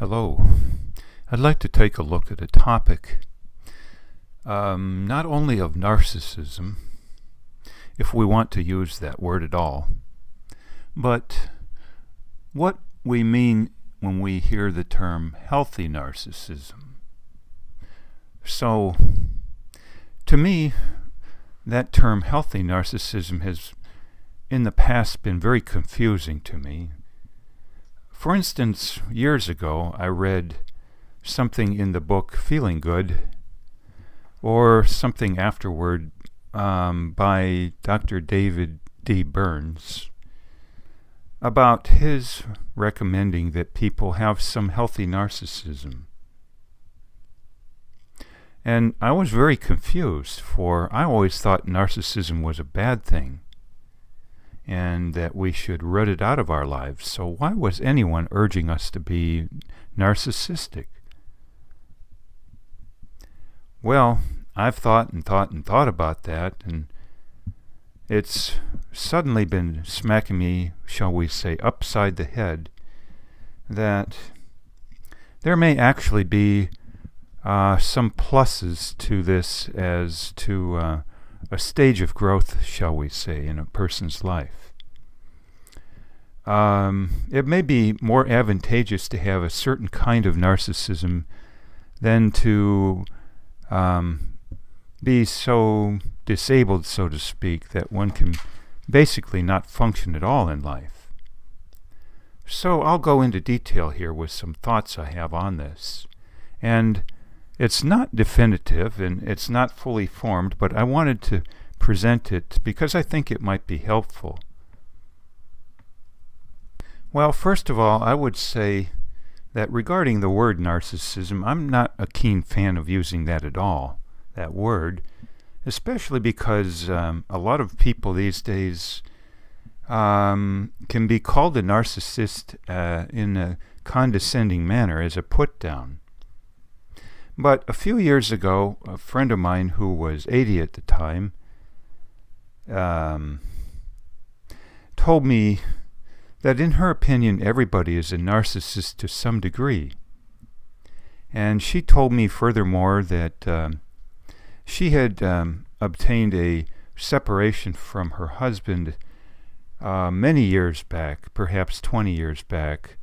Hello. I'd like to take a look at a topic not only of narcissism, if we want to use that word at all, but what we mean when we hear the term healthy narcissism. So, to me, that term healthy narcissism has in the past been very confusing to me. For instance, years ago I read something in the book Feeling Good, or something afterward by Dr. David D. Burns, about his recommending that people have some healthy narcissism. And I was very confused, for I always thought narcissism was a bad thing, and that we should root it out of our lives. So why was anyone urging us to be narcissistic? Well, I've thought about that, and it's suddenly been smacking me, shall we say, upside the head, that there may actually be some pluses to this as to a stage of growth, shall we say, in a person's life. It may be more advantageous to have a certain kind of narcissism than to be so disabled, so to speak, that one can basically not function at all in life. So I'll go into detail here with some thoughts I have on this. And it's not definitive and it's not fully formed, but I wanted to present it because I think it might be helpful. Well, first of all, I would say that regarding the word narcissism, I'm not a keen fan of using that at all, that word, especially because a lot of people these days can be called a narcissist in a condescending manner, as a put-down. But a few years ago, a friend of mine who was 80 at the time told me that in her opinion everybody is a narcissist to some degree. And she told me furthermore that she had obtained a separation from her husband many years back, perhaps 20 years back,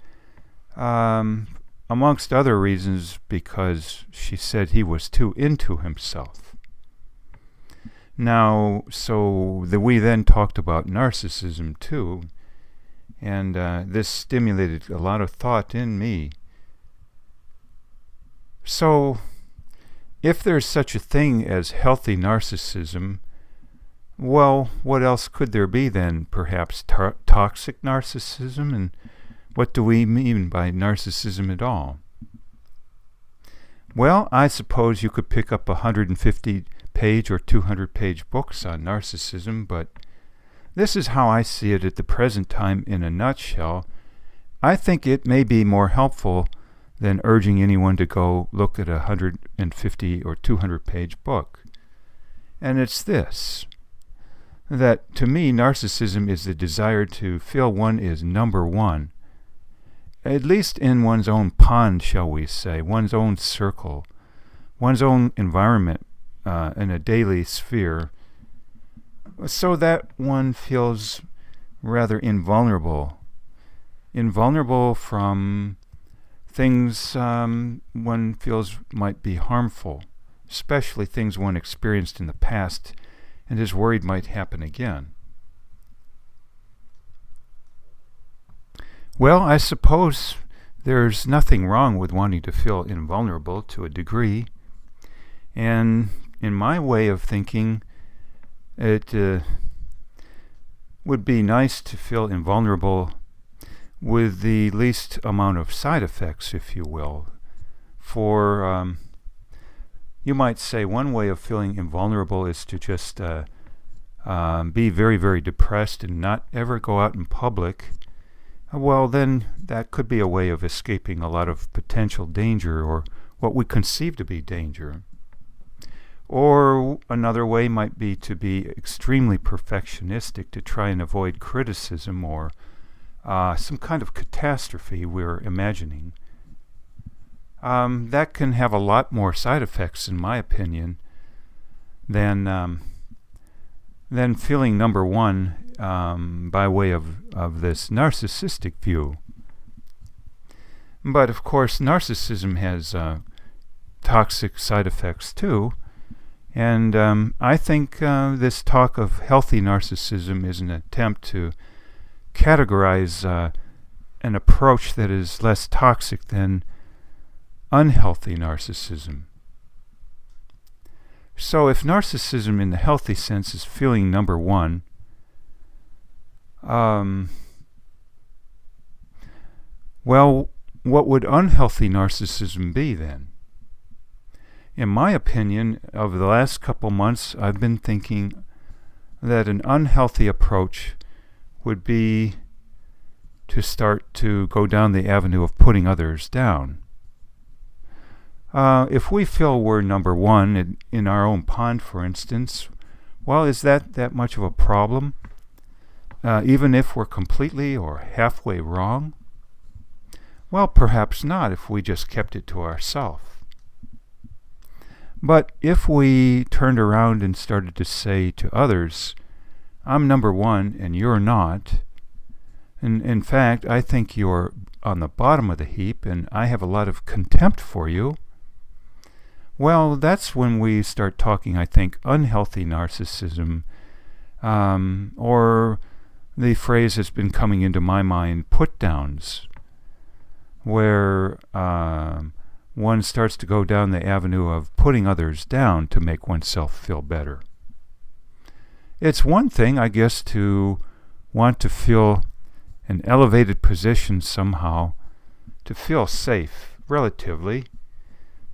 amongst other reasons because she said he was too into himself. Now, we then talked about narcissism too, and this stimulated a lot of thought in me. So, if there's such a thing as healthy narcissism, well, what else could there be then? Perhaps toxic narcissism? And what do we mean by narcissism at all? Well, I suppose you could pick up 150-page or 200-page books on narcissism, but this is how I see it at the present time in a nutshell. I think it may be more helpful than urging anyone to go look at a 150 or 200-page book. And it's this, that to me narcissism is the desire to feel one is number one, at least in one's own pond, shall we say, one's own circle, one's own environment in a daily sphere, so that one feels rather invulnerable from things one feels might be harmful, especially things one experienced in the past and is worried might happen again. Well, I suppose there's nothing wrong with wanting to feel invulnerable to a degree, and in my way of thinking, it would be nice to feel invulnerable with the least amount of side effects, if you will. For you might say one way of feeling invulnerable is to just be very, very depressed and not ever go out in public. Well, then that could be a way of escaping a lot of potential danger, or what we conceive to be danger. Or another way might be to be extremely perfectionistic to try and avoid criticism or some kind of catastrophe we're imagining. that can have a lot more side effects, in my opinion, than feeling number one by way of this narcissistic view. But of course, narcissism has toxic side effects too, and I think this talk of healthy narcissism is an attempt to categorize an approach that is less toxic than unhealthy narcissism. So if narcissism in the healthy sense is feeling number one, well, what would unhealthy narcissism be then? In my opinion, over the last couple months, I've been thinking that an unhealthy approach would be to start to go down the avenue of putting others down. If we feel we're number one in our own pond, for instance, well, is that much of a problem? Even if we're completely or halfway wrong? Well, perhaps not if we just kept it to ourselves. But if we turned around and started to say to others, I'm number one and you're not, and in fact, I think you're on the bottom of the heap and I have a lot of contempt for you, well, that's when we start talking, I think, unhealthy narcissism, or the phrase that's been coming into my mind, put-downs, where one starts to go down the avenue of putting others down to make oneself feel better. It's one thing, I guess, to want to feel an elevated position somehow, to feel safe, relatively,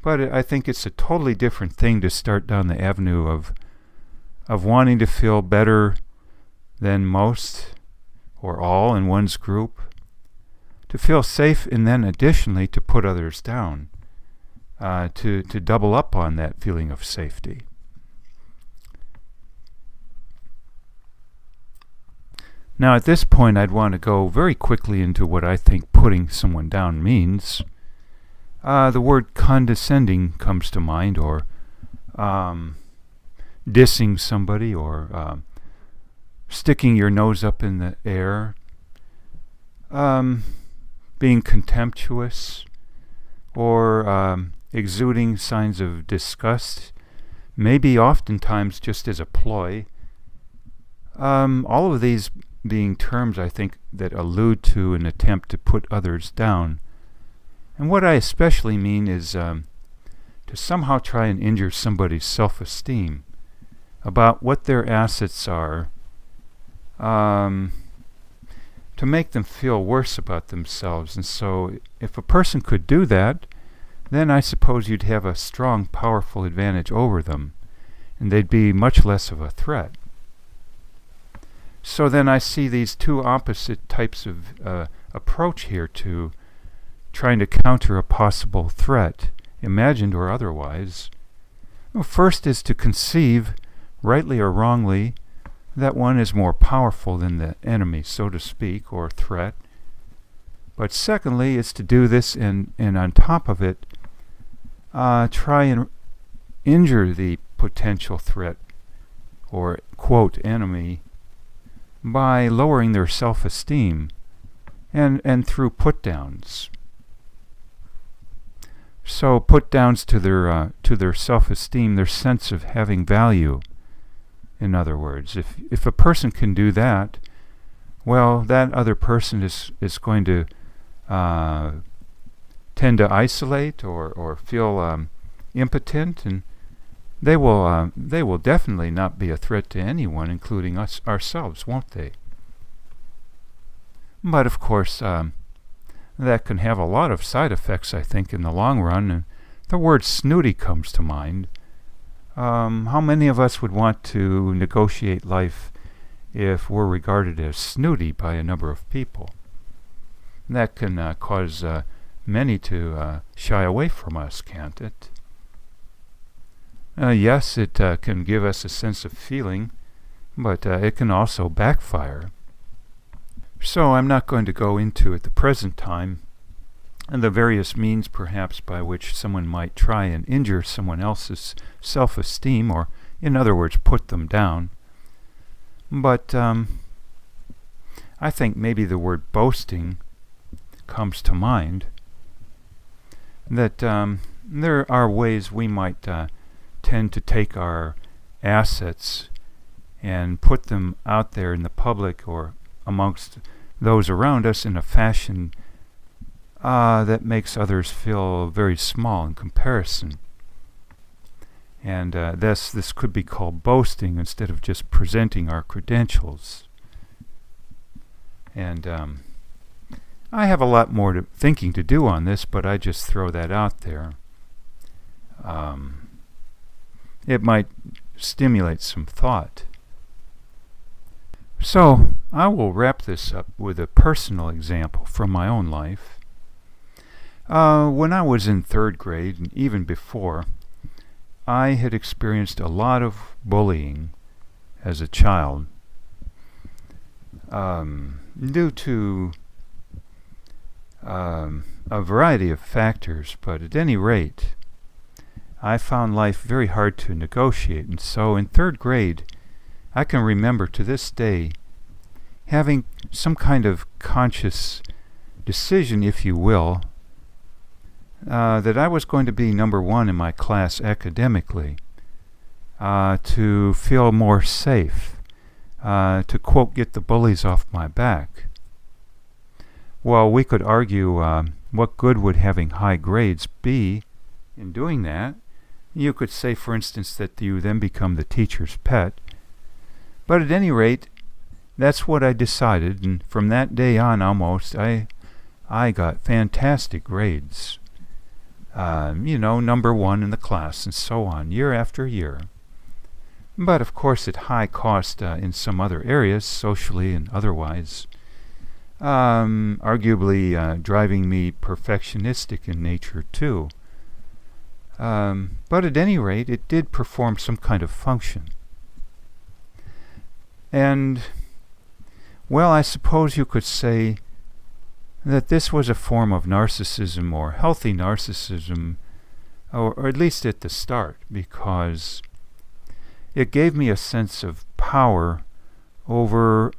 but I think it's a totally different thing to start down the avenue of wanting to feel better than most or all in one's group, to feel safe and then additionally to put others down, to double up on that feeling of safety. Now at this point I'd want to go very quickly into what I think putting someone down means. The word condescending comes to mind, or dissing somebody, or sticking your nose up in the air, being contemptuous, or exuding signs of disgust, maybe oftentimes just as a ploy. All of these being terms, I think, that allude to an attempt to put others down. And what I especially mean is to somehow try and injure somebody's self-esteem about what their assets are, to make them feel worse about themselves. And so if a person could do that, then I suppose you'd have a strong, powerful advantage over them, and they'd be much less of a threat. So then I see these two opposite types of approach here to trying to counter a possible threat, imagined or otherwise. Well, first is to conceive, rightly or wrongly, that one is more powerful than the enemy, so to speak, or threat. But secondly, is to do this and on top of it, try and injure the potential threat or, quote, enemy by lowering their self-esteem and through put-downs. So put-downs to their self-esteem, their sense of having value. In other words, if a person can do that, well, that other person is going to tend to isolate or feel impotent, and they will definitely not be a threat to anyone, including us ourselves, won't they? But of course, that can have a lot of side effects, I think, in the long run. And the word snooty comes to mind. How many of us would want to negotiate life if we're regarded as snooty by a number of people? And that can cause many to shy away from us, can't it? Yes, it can give us a sense of feeling, but it can also backfire. So I'm not going to go into, at the present time, and the various means perhaps by which someone might try and injure someone else's self-esteem, or in other words, put them down. But I think maybe the word boasting comes to mind, that there are ways we might tend to take our assets and put them out there in the public or amongst those around us in a fashion that makes others feel very small in comparison. And this could be called boasting instead of just presenting our credentials. And I have a lot more thinking to do on this, but I just throw that out there. It might stimulate some thought. So I will wrap this up with a personal example from my own life. When I was in 3rd grade, and even before, I had experienced a lot of bullying as a child, due to a variety of factors, but at any rate, I found life very hard to negotiate. And so in 3rd grade, I can remember to this day having some kind of conscious decision, if you will, that I was going to be number 1 in my class academically, to feel more safe, to, quote, get the bullies off my back. Well, we could argue what good would having high grades be in doing that. You could say, for instance, that you then become the teacher's pet. But at any rate, that's what I decided, and from that day on almost, I got fantastic grades. Number 1 in the class and so on, year after year. But of course at high cost in some other areas, socially and otherwise. Arguably driving me perfectionistic in nature too. But at any rate, it did perform some kind of function. And, well, I suppose you could say that this was a form of narcissism, or healthy narcissism, or at least at the start, because it gave me a sense of power over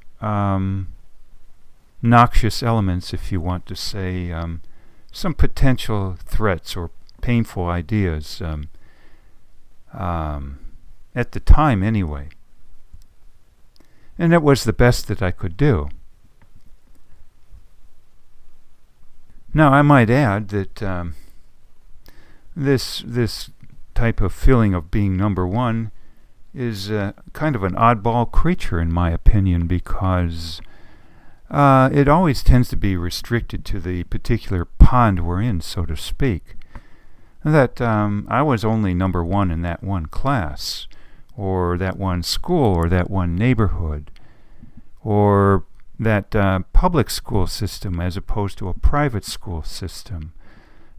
noxious elements, if you want to say, some potential threats or painful ideas, at the time anyway. And it was the best that I could do. Now I might add that this type of feeling of being number 1 is kind of an oddball creature in my opinion, because it always tends to be restricted to the particular pond we're in, so to speak. That I was only number 1 in that one class, or that one school, or that one neighborhood, or that public school system as opposed to a private school system,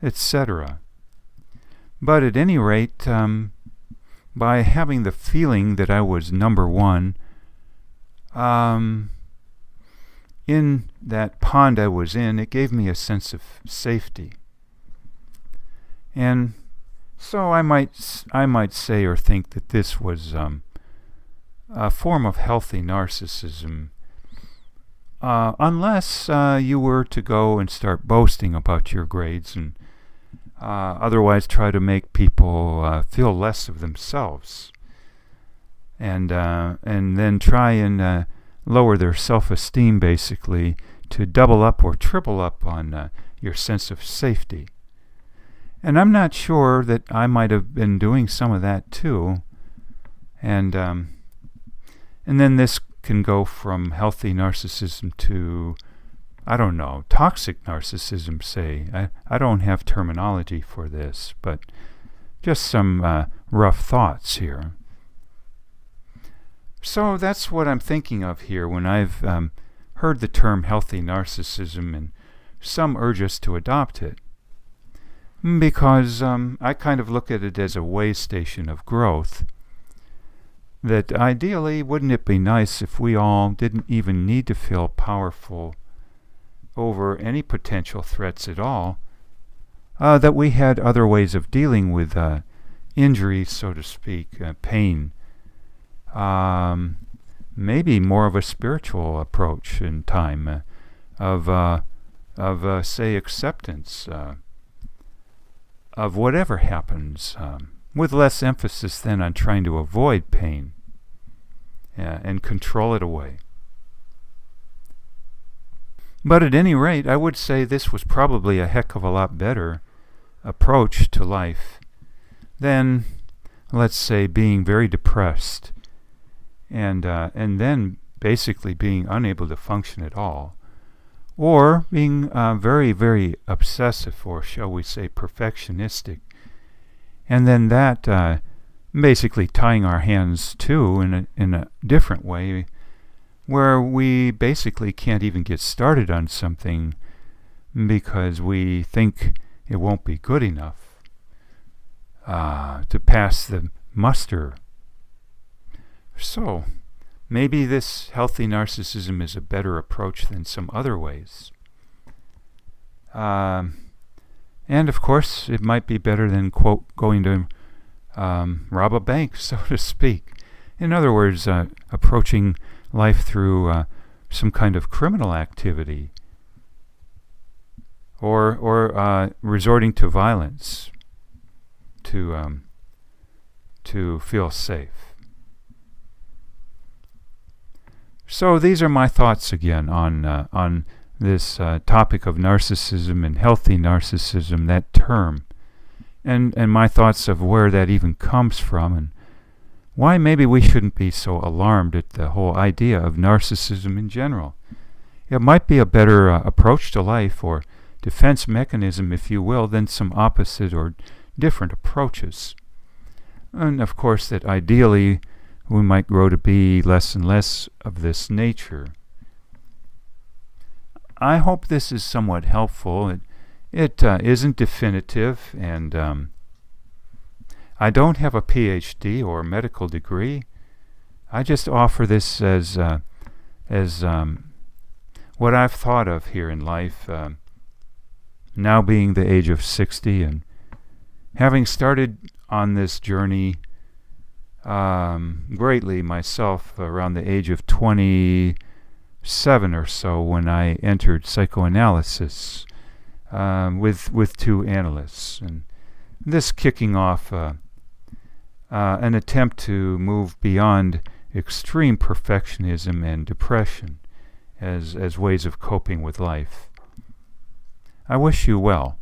etc. But at any rate, by having the feeling that I was number 1, in that pond I was in, it gave me a sense of safety. And so I might say or think that this was a form of healthy narcissism, unless you were to go and start boasting about your grades and otherwise try to make people feel less of themselves, and then try and lower their self-esteem, basically, to double up or triple up on your sense of safety. And I'm not sure that I might have been doing some of that too. And then this can go from healthy narcissism to, I don't know, toxic narcissism, say. I don't have terminology for this, but just some rough thoughts here. So that's what I'm thinking of here when I've heard the term healthy narcissism, and some urge us to adopt it. Because I kind of look at it as a way station of growth, that ideally, wouldn't it be nice if we all didn't even need to feel powerful over any potential threats at all, that we had other ways of dealing with injury, so to speak, pain. Maybe more of a spiritual approach in time of say, acceptance of whatever happens, with less emphasis then on trying to avoid pain and control it away. But at any rate, I would say this was probably a heck of a lot better approach to life than, let's say, being very depressed and then basically being unable to function at all, or being very, very obsessive, or shall we say perfectionistic, and then that basically tying our hands too in a different way, where we basically can't even get started on something because we think it won't be good enough to pass the muster. So, maybe this healthy narcissism is a better approach than some other ways. And of course, it might be better than, quote, going to rob a bank, so to speak. In other words, approaching life through some kind of criminal activity, or resorting to violence to feel safe. So these are my thoughts again on this topic of narcissism and healthy narcissism, that term, and my thoughts of where that even comes from, and why maybe we shouldn't be so alarmed at the whole idea of narcissism in general. It might be a better approach to life, or defense mechanism, if you will, than some opposite or different approaches. And of course that ideally we might grow to be less and less of this nature. I hope this is somewhat helpful. It isn't definitive, and I don't have a PhD or medical degree. I just offer this as what I've thought of here in life, now being the age of 60 and having started on this journey greatly myself around the age of 27 or so, when I entered psychoanalysis with two analysts, and this kicking off an attempt to move beyond extreme perfectionism and depression as ways of coping with life. I wish you well.